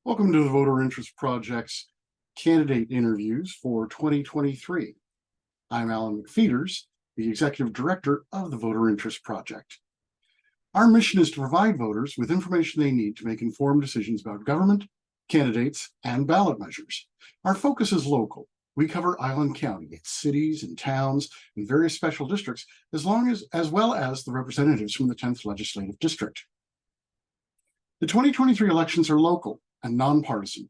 Welcome to the Voter Interest Project's candidate interviews for 2023. I'm Alan McPheeters, the Executive Director of the Voter Interest Project. Our mission is to provide voters with information they need to make informed decisions about government, candidates, and ballot measures. Our focus is local. We cover Island County, its cities and towns, and various special districts, as well as the representatives from the 10th Legislative District. The 2023 elections are local and nonpartisan.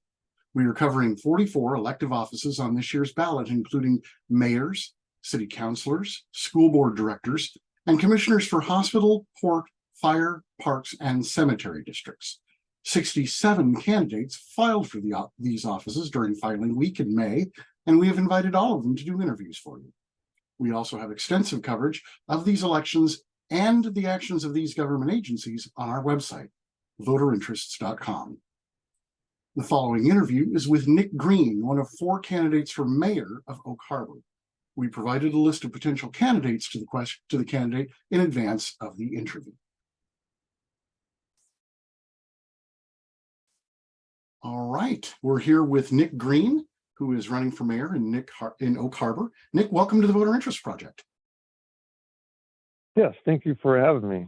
We are covering 44 elective offices on this year's ballot, including mayors, city councilors, school board directors, and commissioners for hospital, port, fire, parks, and cemetery districts. 67 candidates filed for these offices during filing week in May, and we have invited all of them to do interviews for you. We also have extensive coverage of these elections and the actions of these government agencies on our website, voterinterests.com. The following interview is with Nick Green, one of 4 candidates for mayor of Oak Harbor. We provided a list of potential candidates to the candidate in advance of the interview. All right, we're here with Nick Green, who is running for mayor in Oak Harbor. Nick, welcome to the Voter Interest Project. Yes, thank you for having me.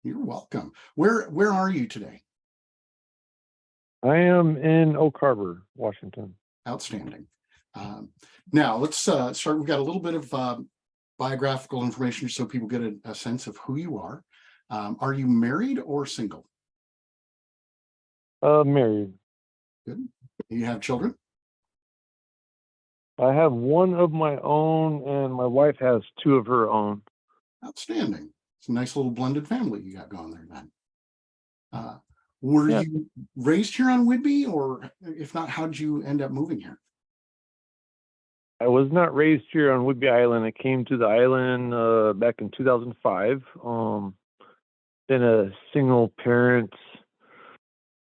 You're welcome. Where are you today? I am in Oak Harbor, Washington. Outstanding. Now let's start. We've got a little bit of biographical information so people get a sense of who you are. Are you married or single? Married. Good. You have children? I have one of my own, and my wife has 2 of her own. Outstanding. It's a nice little blended family you got going there then. Were you raised here on Whidbey, or if not, how did you end up moving here? I was not raised here on Whidbey Island. I came to the island back in 2005. Been a single parent,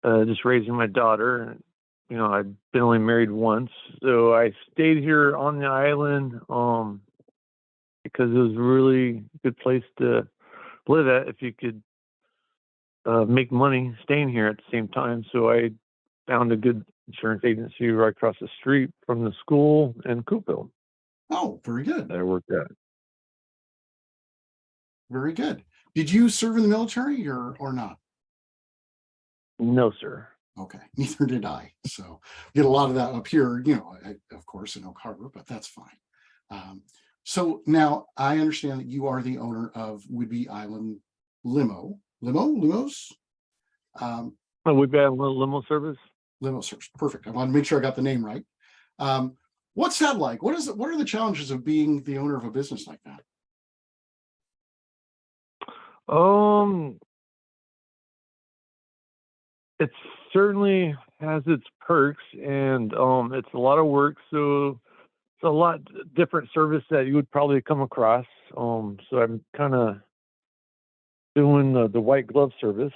just raising my daughter. You know, I'd been only married once, so I stayed here on the island because it was a really good place to live at if you could make money staying here at the same time. So I found a good insurance agency right across the street from the school in Coopville. Oh, very good. That I worked at. Very good. Did you serve in the military or not? No, sir. Okay, neither did I. So get a lot of that up here, you know, of course, in Oak Harbor, but that's fine. So now I understand that you are the owner of Whidbey Island Limos. Whidbey Island Limo Service. Limo service. Perfect. I want to make sure I got the name right. What's that like? What are the challenges of being the owner of a business like that? It certainly has its perks, and it's a lot of work. So it's a lot different service that you would probably come across. So I'm kind of doing the white glove service,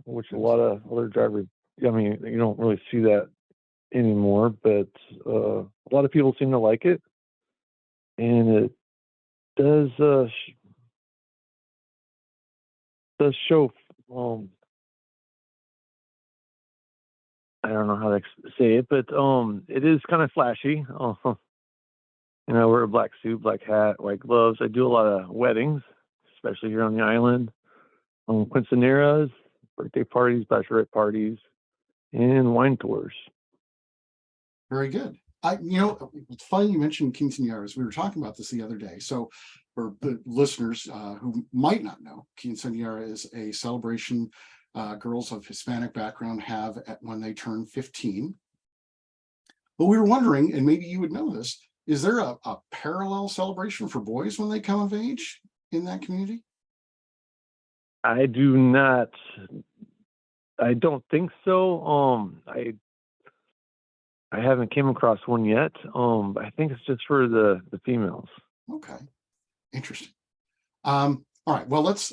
which a lot of other drivers, I mean, you don't really see that anymore, but a lot of people seem to like it. And it does show, I don't know how to say it, but it is kind of flashy. And I wear a black suit, black hat, white gloves. I do a lot of weddings, especially here on the island. Quinceaneras, birthday parties, bachelorette parties, and wine tours. Very good. It's funny you mentioned quinceaneras. We were talking about this the other day. So for the listeners who might not know, quinceañera is a celebration girls of Hispanic background have when they turn 15. But we were wondering, and maybe you would know this, is there a parallel celebration for boys when they come of age in that community? I do not. I don't think so. I haven't came across one yet. I think it's just for the females. Okay, interesting. All right. Well, let's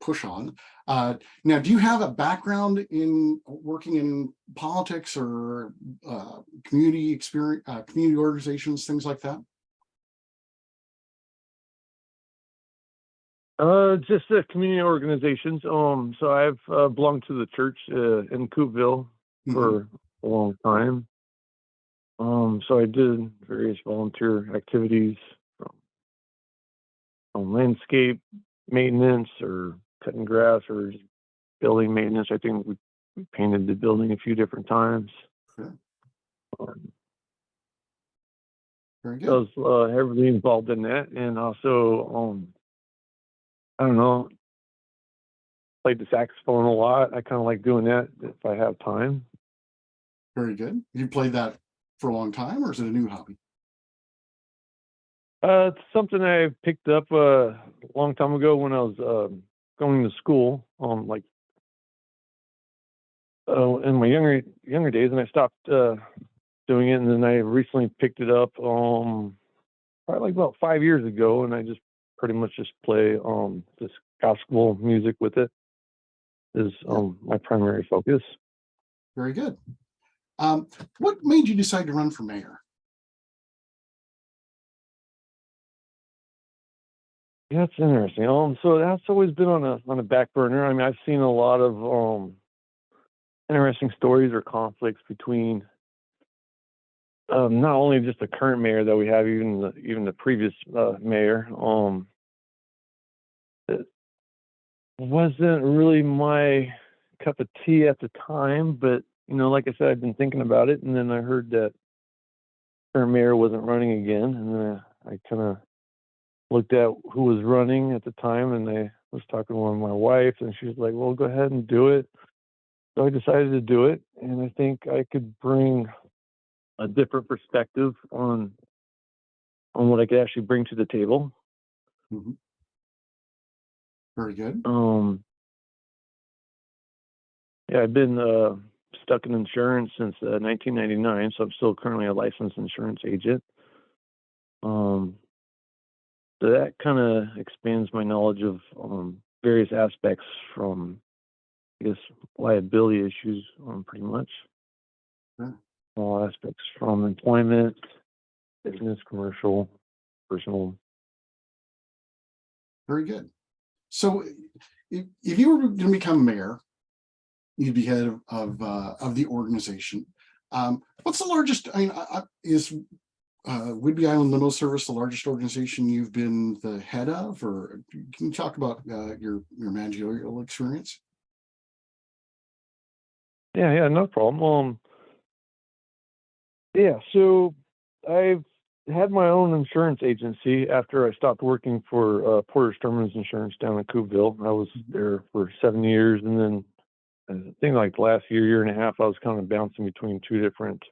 push on. Now, do you have a background in working in politics or community experience, community organizations, things like that? Just community organizations. So I've belonged to the church in Coopville for a long time. So I did various volunteer activities from landscape maintenance or cutting grass or just building maintenance. I think we painted the building a few different times. Sure. Um, Very I good. was heavily involved in that, and also I don't know, played the saxophone a lot. I kind of like doing that if I have time. Very good. You played that for a long time, or is it a new hobby? It's something I picked up a long time ago when I was going to school, like in my younger days, and I stopped doing it, and then I recently picked it up probably like about 5 years ago, and I just pretty much just play this gospel music with it is Yeah. my primary focus. Very good. What made you decide to run for mayor? Yeah, that's interesting. So that's always been on a back burner. I mean, I've seen a lot of interesting stories or conflicts between not only just the current mayor that we have, even the previous mayor. It wasn't really my cup of tea at the time, but like I said, I've been thinking about it, and then I heard that current mayor wasn't running again, and then I kind of looked at who was running at the time, and I was talking with my wife, and she was like, "Well, go ahead and do it." So I decided to do it, and I think I could bring a different perspective on what I could actually bring to the table. Mhm. Very good. Um, yeah, I've been stuck in insurance since 1999, so I'm still currently a licensed insurance agent. Um, so that kind of expands my knowledge of various aspects from, I guess, liability issues, pretty much. Sure. All aspects from employment, business, commercial, personal. Very good. So, if you were going to become mayor, you'd be head of the organization. What's the largest? I mean, is Whidbey Island Limo Service the largest organization you've been the head of, or can you talk about your managerial experience? Yeah, no problem. Yeah, so I've had my own insurance agency after I stopped working for Porter Sturman's Insurance down in Coopville. I was there for 7 years, and then I think like the last year and a half, I was kind of bouncing between two different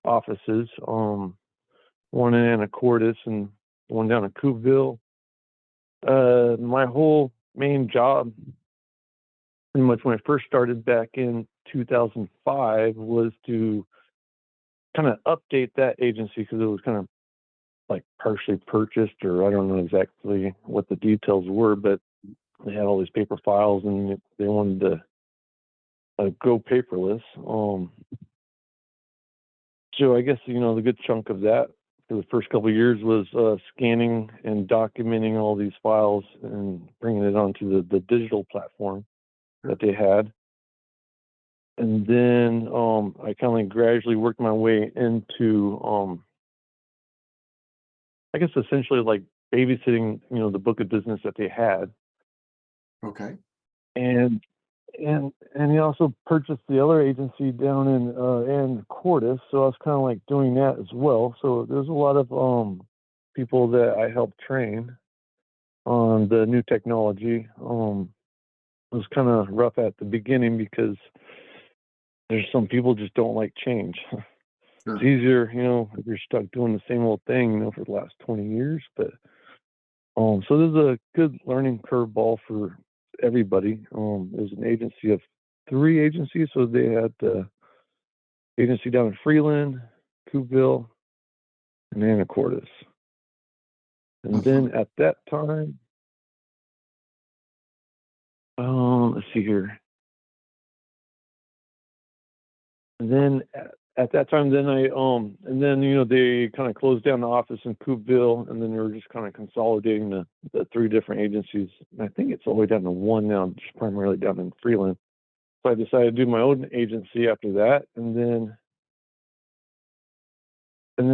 offices, one in Anacortes and one down in Coopville. My whole main job, pretty much when I first started back in 2005, was to kind of update that agency because it was kind of like partially purchased, or I don't know exactly what the details were, but they had all these paper files and they wanted to go paperless. So I guess the good chunk of that for the first couple of years was scanning and documenting all these files and bringing it onto the digital platform that they had. And then I kind of like gradually worked my way into, I guess, essentially like babysitting, the book of business that they had. Okay. And he also purchased the other agency down in Cordis, so I was kind of like doing that as well. So there's a lot of people that I helped train on the new technology. It was kind of rough at the beginning because there's some people just don't like change. It's Sure. easier, if you're stuck doing the same old thing, for the last 20 years. But so there's a good learning curveball for everybody. There's an agency of 3 agencies, so they had the agency down in Freeland, Coopville, and Anacortes. And Uh-huh. then at that time, let's see here. And then at that time, then and then they kind of closed down the office in Coopville, and then they were just kind of consolidating the 3 different agencies. And I think it's all the way down to one now, just primarily down in Freeland. So I decided to do my own agency after that, and then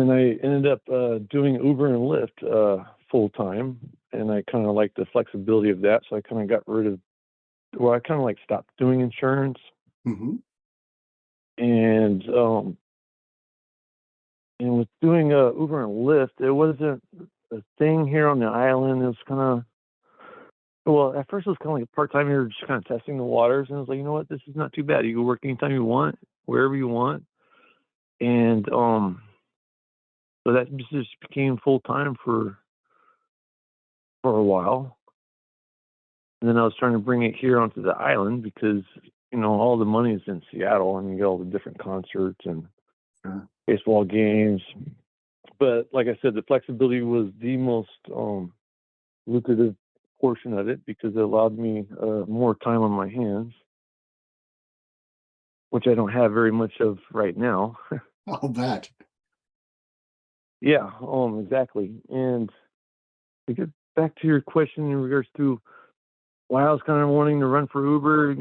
I ended up doing Uber and Lyft full time, and I kind of like the flexibility of that. So I kind of got rid of, well, I kind of like stopped doing insurance, Hmm. and with doing Uber and Lyft, it wasn't a thing here on the island. It was kind of, well, at first it was kind of like a part time. You were just kind of testing the waters, and I was like, you know what, this is not too bad. You can work anytime you want, wherever you want, and so that just became full time for a while. And then I was trying to bring it here onto the island because, all the money is in Seattle and you get all the different concerts and Sure. baseball games. But like I said, the flexibility was the most lucrative portion of it because it allowed me more time on my hands, which I don't have very much of right now. I'll bet. Yeah, exactly. And to get back to your question in regards to why I was kind of wanting to run for Uber,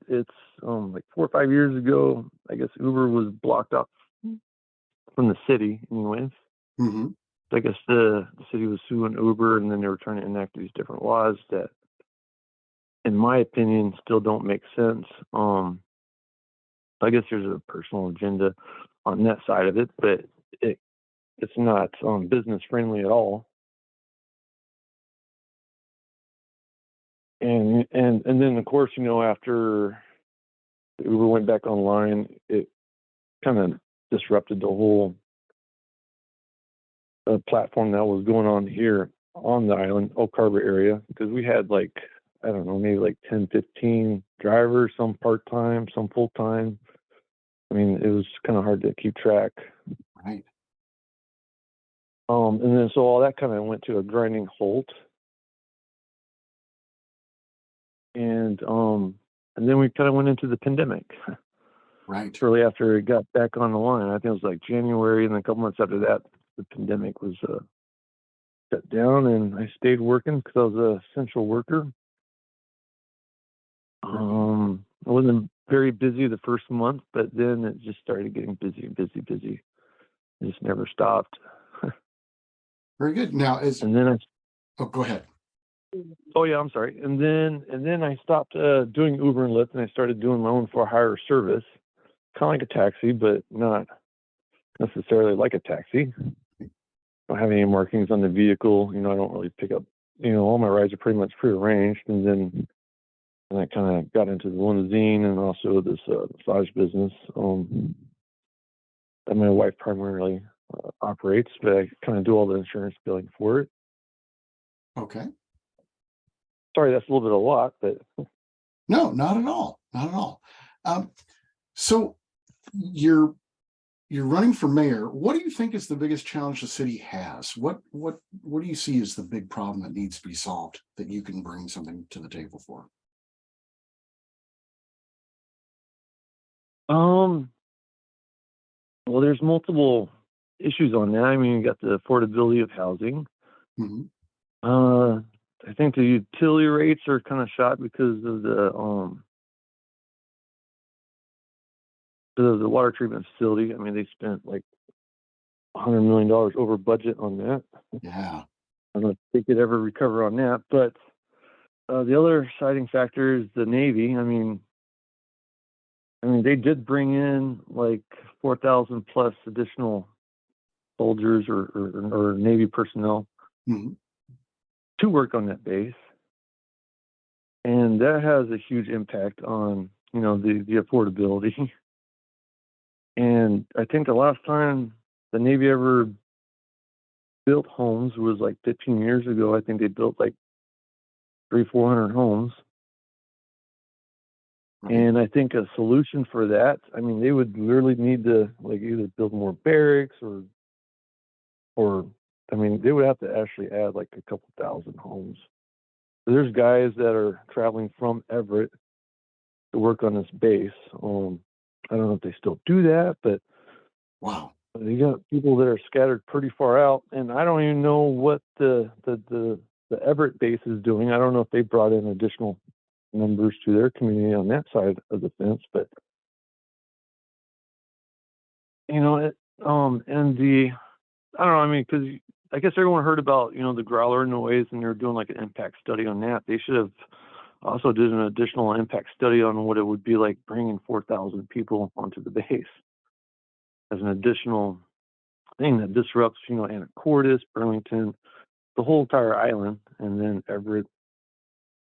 it's like 4 or 5 years ago, I guess Uber was blocked off from the city, anyways. Hmm. So I guess the city was suing Uber, and then they were trying to enact these different laws that, in my opinion, still don't make sense. I guess there's a personal agenda on that side of it, but it's not business friendly at all. And then of course, after Uber went back online, it kind of disrupted the whole platform that was going on here on the island, Oak Harbor area, because we had like, I don't know, maybe like 10, 15 drivers, some part-time, some full-time. I mean, it was kind of hard to keep track. Right. And then so all that kind of went to a grinding halt. And then we kind of went into the pandemic Right. shortly after it got back on the line. I think it was like January, and then a couple months after that, the pandemic was shut down, and I stayed working because I was an essential worker. Very good. I wasn't very busy the first month, but then it just started getting busy, busy, busy. It just never stopped. Very good. Now, And then oh, go ahead. oh yeah, I'm sorry. And then I stopped doing Uber and Lyft, and I started doing my own for hire service, kind of like a taxi, but not necessarily like a taxi. I don't have any markings on the vehicle. I don't really pick up. All my rides are pretty much prearranged, and I kind of got into the limousine and also this massage business that my wife primarily operates, but I kind of do all the insurance billing for it. Okay. Sorry, that's a little bit a lot, but No, not at all. Not at all. So you're running for mayor. What do you think is the biggest challenge the city has? What do you see as the big problem that needs to be solved that you can bring something to the table for? well, there's multiple issues on that. I mean, you got the affordability of housing. Hmm. Uh, I think the utility rates are kind of shot because of the water treatment facility. I mean, they spent like $100 million over budget on that. Yeah. I don't know if they could ever recover on that. But the other exciting factor is the Navy. I mean, they did bring in like 4,000 plus additional soldiers or Navy personnel Hmm. to work on that base, and that has a huge impact on the affordability. And I think the last time the Navy ever built homes was like 15 years ago. I think they built like 300-400 homes. Right. And I think a solution for that, I mean, they would literally need to like either build more barracks or I mean, they would have to actually add like a couple thousand homes. So there's guys that are traveling from Everett to work on this base. I don't know if they still do that, but Wow. you got people that are scattered pretty far out, and I don't even know what the Everett base is doing. I don't know if they brought in additional members to their community on that side of the fence. But you know, and the I don't know. I mean, because I guess everyone heard about the growler noise, and they're doing like an impact study on that. They should have also did an additional impact study on what it would be like bringing 4,000 people onto the base as an additional thing that disrupts, Anacortes, Burlington, the whole entire island, and then Everett.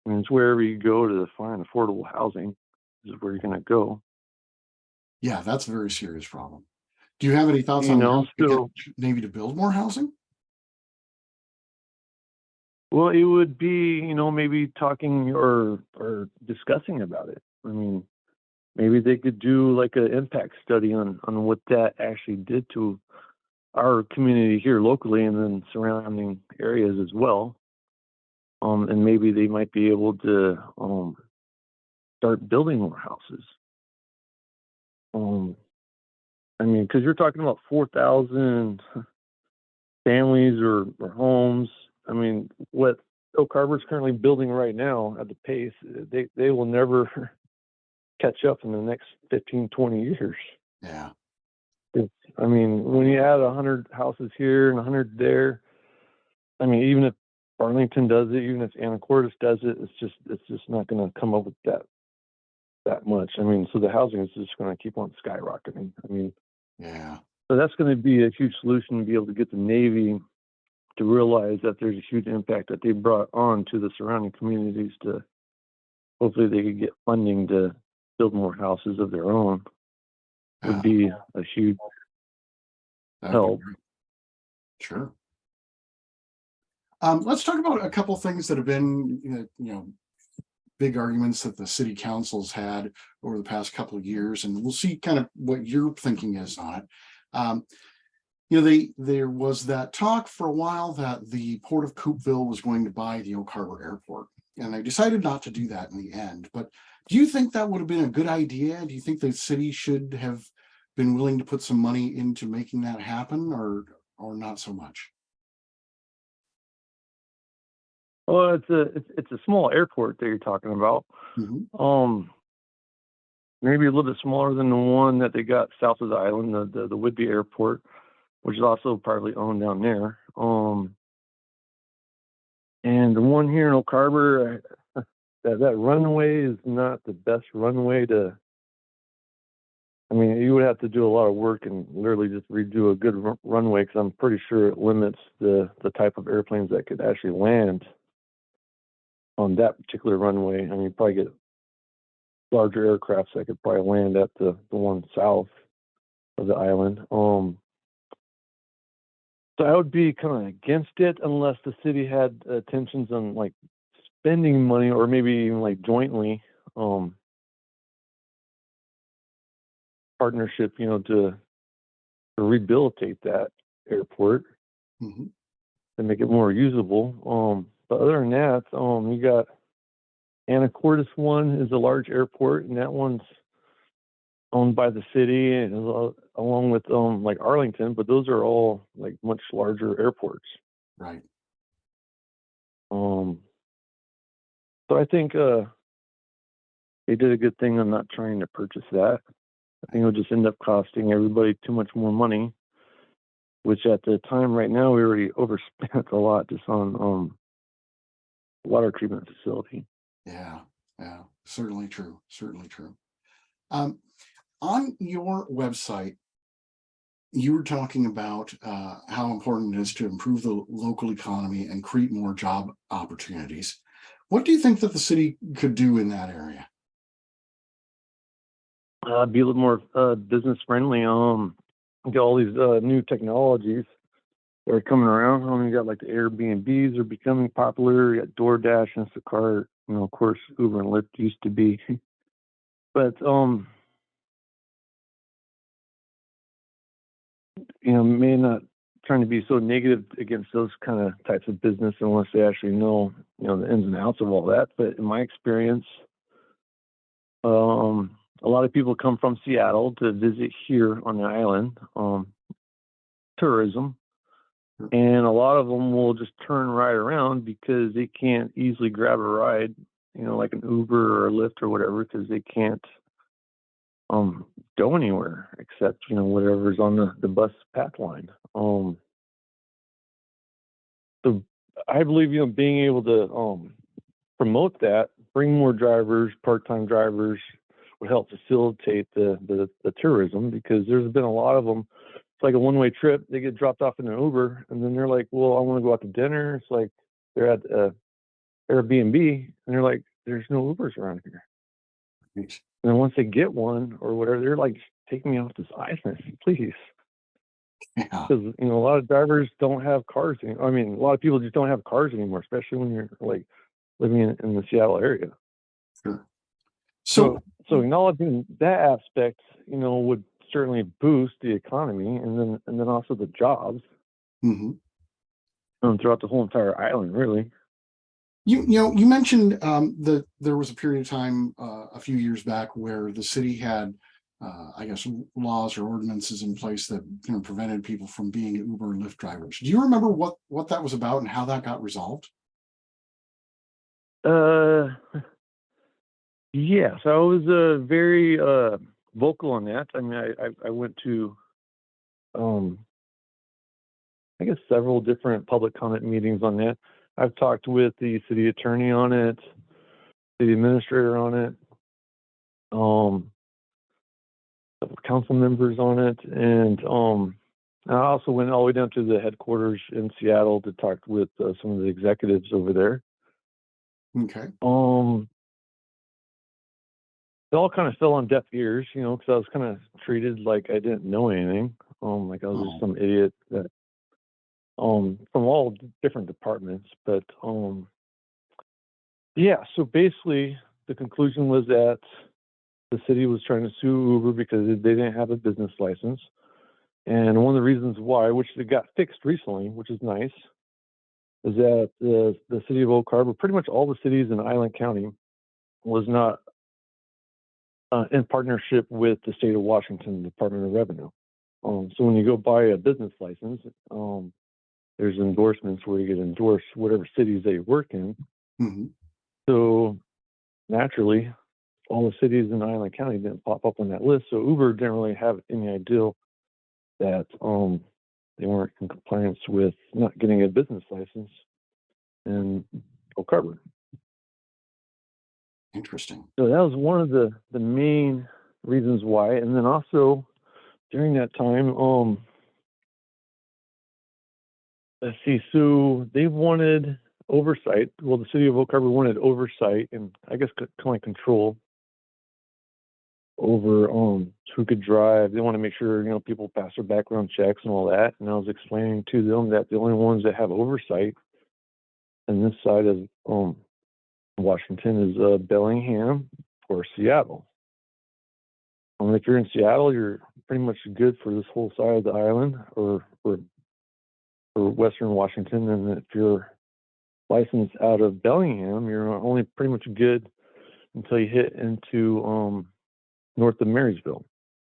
I mean, it's wherever you go to find affordable housing is where you're going to go. Yeah, that's a very serious problem. Do you have any thoughts on how to get So Navy to build more housing? well, it would be, maybe talking or discussing about it. I mean, maybe they could do like an impact study on what that actually did to our community here locally and then surrounding areas as well. And maybe they might be able to start building more houses. I mean, because you're talking about 4,000 families or homes. I mean, what Oak Harbor's currently building right now at the pace, they will never catch up in the next 15, 20 years. Yeah. I mean, when you add 100 houses here and 100 there, I mean, even if Arlington does it, even if Anacortes does it, it's just not going to come up with that much. I mean, so the housing is just going to keep on skyrocketing. I mean, Yeah. so that's going to be a huge solution to be able to get the Navy to realize that there's a huge impact that they brought on to the surrounding communities to hopefully they could get funding to build more houses of their own would be a huge That'd be help. great. Sure. Let's talk about a couple things that have been, big arguments that the city councils had over the past couple of years, and we'll see kind of what your thinking is on it. There was that talk for a while that the Port of Coupeville was going to buy the Oak Harbor Airport, and they decided not to do that in the end. But do you think that would have been a good idea? Do you think the city should have been willing to put some money into making that happen, or not so much? Well, it's a small airport that you're talking about. Mhm. Maybe a little bit smaller than the one that they got south of the island, the Whidbey Airport, which is also partly owned down there. And the one here in Oak Harbor, that runway is not the best runway to. I mean, you would have to do a lot of work and literally just redo a good runway because I'm pretty sure it limits the type of airplanes that could actually land on that particular runway. I mean, you probably get larger aircrafts that could probably land at the one south of the island. So I would be kind of against it unless the city had intentions on like spending money or maybe even like jointly partnership, to rehabilitate that airport Mhm. to make it more usable. But other than that, you got Anacortes one is a large airport, and that one's owned by the city, and along with like Arlington, but those are all like much larger airports. Right. So I think they did a good thing on not trying to purchase that. I think it would just end up costing everybody too much more money, which at the time right now we already overspent a lot just on water treatment facility. Yeah. Certainly true. Certainly true. On your website, you were talking about how important it is to improve the local economy and create more job opportunities. What do you think that the city could do in that area? Be a little more business friendly. Get all these new technologies that are coming around. You got like the Airbnbs are becoming popular. You got DoorDash, Instacart. Of course, Uber and Lyft used to be, but may not trying to be so negative against those kind of types of business unless they actually know, the ins and outs of all that. But in my experience, a lot of people come from Seattle to visit here on the island, tourism, and a lot of them will just turn right around because they can't easily grab a ride like an Uber or a Lyft or whatever, because they can't go anywhere except whatever's on the bus path line. So I believe being able to promote that, bring more drivers, part-time drivers, would help facilitate the tourism, because there's been a lot of them. It's like a one-way trip. They get dropped off in an Uber, and then they're like, "Well, I want to go out to dinner." It's like they're at Airbnb, and they're like, "There's no Ubers around here." Right. And then once they get one or whatever, they're like, "Take me off this island, please." Yeah. Because a lot of drivers don't have cars. I mean, a lot of people just don't have cars anymore, especially when you're like living in the Seattle area. Sure. So, So, so acknowledging that aspect, would certainly boost the economy, and then also the jobs mhm. throughout the whole entire island, really. You mentioned that there was a period of time a few years back where the city had, I guess, laws or ordinances in place that prevented people from being Uber and Lyft drivers. Do you remember what that was about and how that got resolved? Uh, yes, I was very vocal on that. I mean, I went to um, I guess several different public comment meetings on that. I've talked with the city attorney on it, city administrator on it, um, council members on it, and I also went all the way down to the headquarters in Seattle to talk with some of the executives over there. Okay. It all kind of fell on deaf ears, because I was kind of treated like I didn't know anything, like I was just Oh, some idiot that, from all different departments. But yeah, so basically the conclusion was that the city was trying to sue Uber because they didn't have a business license. And one of the reasons why, which they got fixed recently, which is nice, is that the city of Oak Harbor, pretty much all the cities in Island County, was not in partnership with the state of Washington Department of Revenue. So when you go buy a business license, there's endorsements where you get endorsed whatever cities they work in. hmm. So naturally, all the cities in Island County didn't pop up on that list. So Uber didn't really have any idea that they weren't in compliance with not getting a business license in Oak Harbor. Interesting. So that was one of the main reasons why. And then also during that time, let's see, so they wanted oversight. Well, the city of Oak Harbor wanted oversight and I guess kind of like control over who could drive. They want to make sure people pass their background checks and all that. And I was explaining to them that the only ones that have oversight on this side of Washington is Bellingham or Seattle. If you're in Seattle, you're pretty much good for this whole side of the island, or Western Washington. And if you're licensed out of Bellingham, you're only pretty much good until you hit into north of Marysville.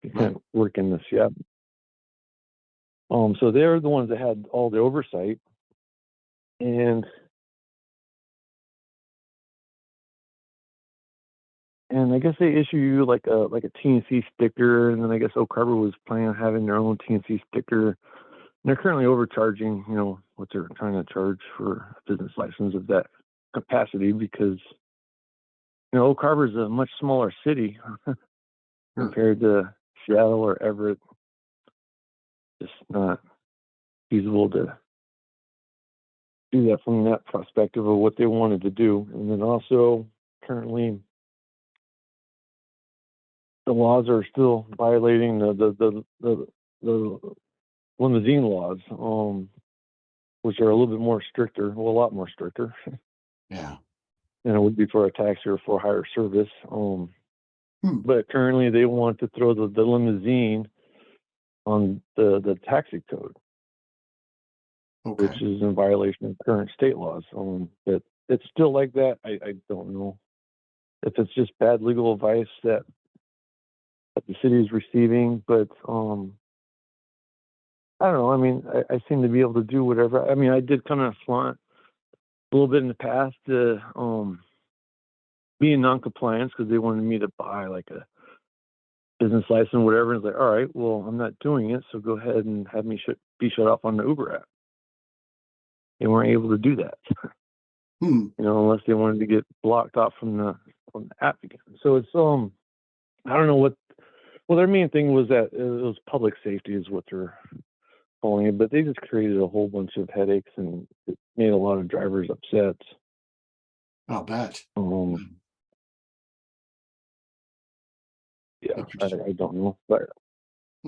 You Right. can't work in the Seattle. So they're the ones that had all the oversight, and I guess they issue you like a TNC sticker, and then I guess Oak Harbor was planning on having their own TNC sticker. And they're currently overcharging, what they're trying to charge for a business license of that capacity, because Oak Harbor is a much smaller city Sure. compared to Seattle or Everett. Just not feasible to do that from that perspective of what they wanted to do. And then also currently the laws are still violating the limousine laws, which are a little bit more stricter, well, a lot more stricter Yeah. than it would be for a taxi or for hire service. But currently they want to throw the limousine on the taxi code, Okay. which is in violation of current state laws. But it's still like that. I don't know if it's just bad legal advice that the city is receiving, but I don't know. I mean, I seem to be able to do whatever. I mean, I did kind of flaunt a little bit in the past be in non-compliance because they wanted me to buy like a business license or whatever. And it's like, all right, well, I'm not doing it, so go ahead and have me be shut off on the Uber app. They weren't able to do that, unless they wanted to get blocked off from the app again. So it's I don't know what. Well, their main thing was that it was public safety is what they're calling it, but they just created a whole bunch of headaches and it made a lot of drivers upset. I'll bet. Yeah, I don't know, but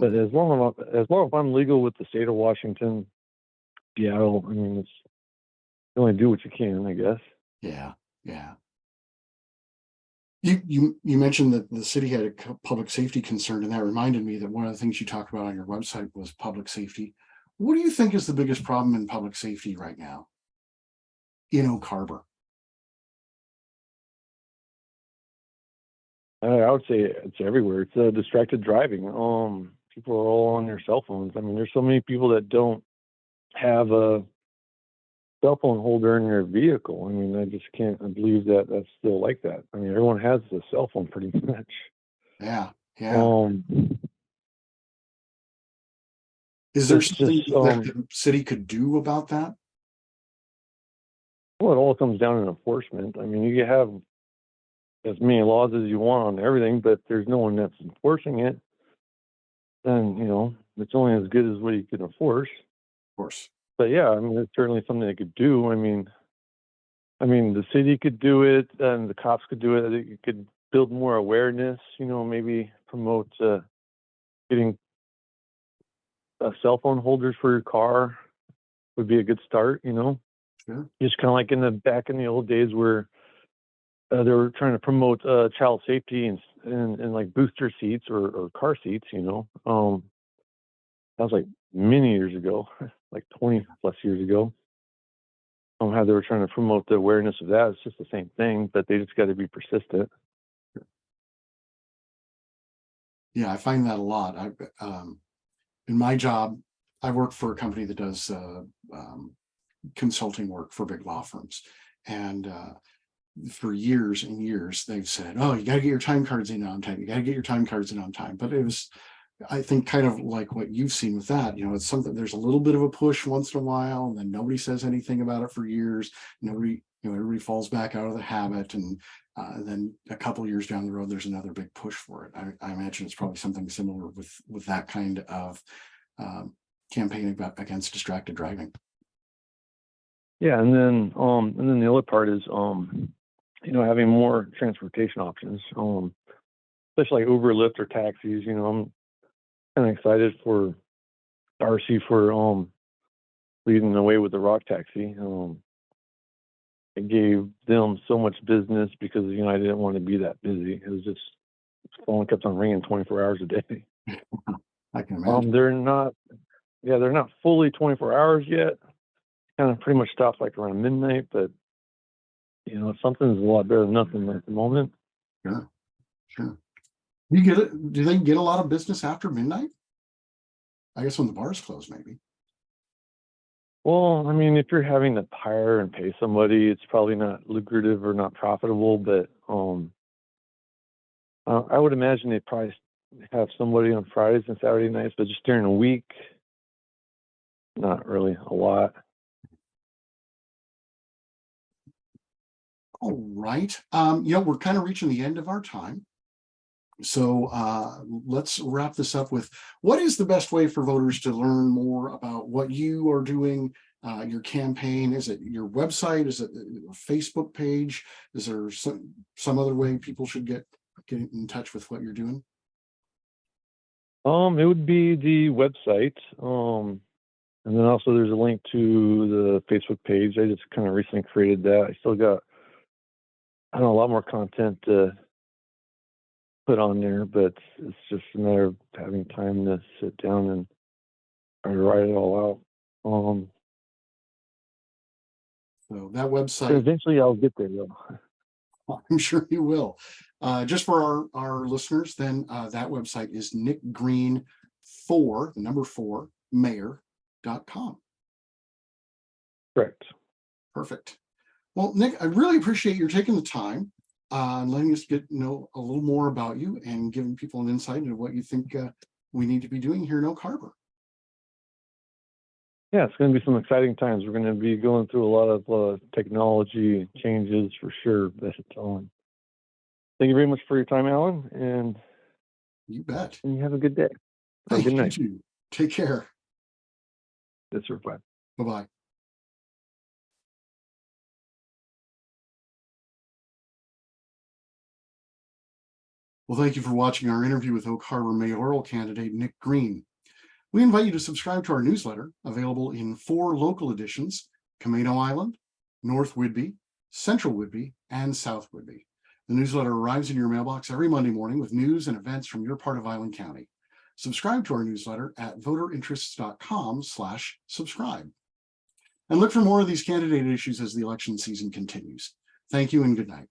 as long as I'm legal with the state of Washington, Seattle, I mean, it's you only do what you can, I guess. Yeah, yeah. You mentioned that the city had a public safety concern, and that reminded me that one of the things you talked about on your website was public safety. What do you think is the biggest problem in public safety right now in Oak Harbor? I would say it's everywhere. It's distracted driving. People are all on their cell phones. I mean, there's so many people that don't have a cell phone holder in their vehicle. I mean, I just can't believe that that's still like that. I mean, everyone has a cell phone pretty much. Yeah, yeah. Is there something that the city could do about that? Well, it all comes down to enforcement. I mean, you have as many laws as you want on everything, but if there's no one that's enforcing it, then, it's only as good as what you can enforce. Of course. But yeah, I mean, it's certainly something they could do. I mean, the city could do it and the cops could do it. You could build more awareness, maybe promote getting cell phone holders for your car would be a good start, Sure. Just kind of like back in the old days where they were trying to promote child safety and like booster seats or car seats, that was like many years ago, like 20 plus years ago. How they were trying to promote the awareness of that. It's just the same thing, but they just got to be persistent. Yeah, I find that a lot. In my job, I work for a company that does consulting work for big law firms, and for years and years they've said, "Oh, you got to get your time cards in on time. You got to get your time cards in on time." But it was, I think, kind of like what you've seen with that. It's something. There's a little bit of a push once in a while, and then nobody says anything about it for years. Nobody, everybody falls back out of the habit, and then a couple years down the road, there's another big push for it. I imagine it's probably something similar with that kind of campaign against distracted driving. Yeah, and then the other part is having more transportation options, especially like Uber, Lyft, or taxis. I'm kind of excited for Darcy for leading the way with the Rock Taxi. It gave them so much business because I didn't want to be that busy. It was just the phone kept on ringing 24 hours a day. I can imagine. They're not fully 24 hours yet. Kind of pretty much stopped like around midnight, but something's a lot better than nothing at the moment. Sure. You get it? Do they get a lot of business after midnight? I guess when the bars close, maybe. Well, I mean, if you're having to hire and pay somebody, it's probably not lucrative or not profitable. But I would imagine they probably have somebody on Fridays and Saturday nights, but just during the week, not really a lot. All right. We're kind of reaching the end of our time. So let's wrap this up with, what is the best way for voters to learn more about what you are doing, your campaign? Is it your website? Is it a Facebook page? Is there some other way people should get in touch with what you're doing? It would be the website. And then also there's a link to the Facebook page. I just kind of recently created that. I still got, a lot more content to put on there, but it's just a matter of having time to sit down and try to write it all out. So that website. Eventually I'll get there though. I'm sure you will. Just for our listeners, then that website is nickgreen4mayor.com. Correct. Perfect. Well, Nick, I really appreciate your taking the time. and letting us get know a little more about you and giving people an insight into what you think we need to be doing here in Oak Harbor. Yeah, it's going to be some exciting times. We're going to be going through a lot of technology changes for sure. But thank you very much for your time, Alan, and You bet. you have a good day. Have a Thank good you night. too. Take care. Yes, sir. Bye. Bye-bye. Well, thank you for watching our interview with Oak Harbor mayoral candidate Nick Green. We invite you to subscribe to our newsletter, available in 4 local editions: Camino Island, North Whidbey, Central Whidbey, and South Whidbey. The newsletter arrives in your mailbox every Monday morning with news and events from your part of Island County. Subscribe to our newsletter at voterinterests.com/subscribe. And look for more of these candidate issues as the election season continues. Thank you and good night.